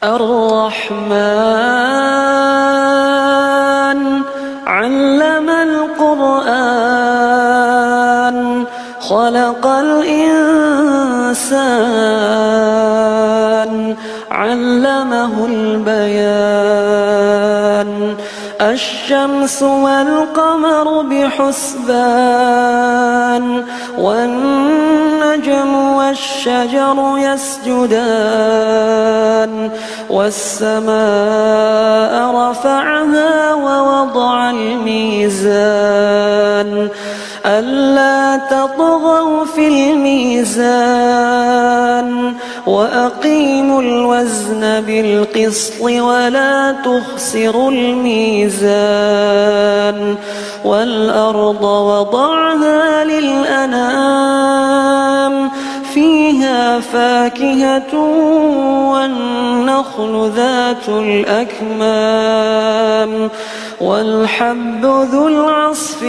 الرحمن علم القرآن خلق الإنسان علمه البيان الشمس والقمر بحسبان والنجم والشجر يسجدان والسماء رفعها ووضع الميزان ألا تطغوا في الميزان وأقيموا الوزن بالقسط ولا تخسروا الميزان والأرض وضعها للأنام فيها فاكهة والنخل ذات الأكمام والحب ذو العصف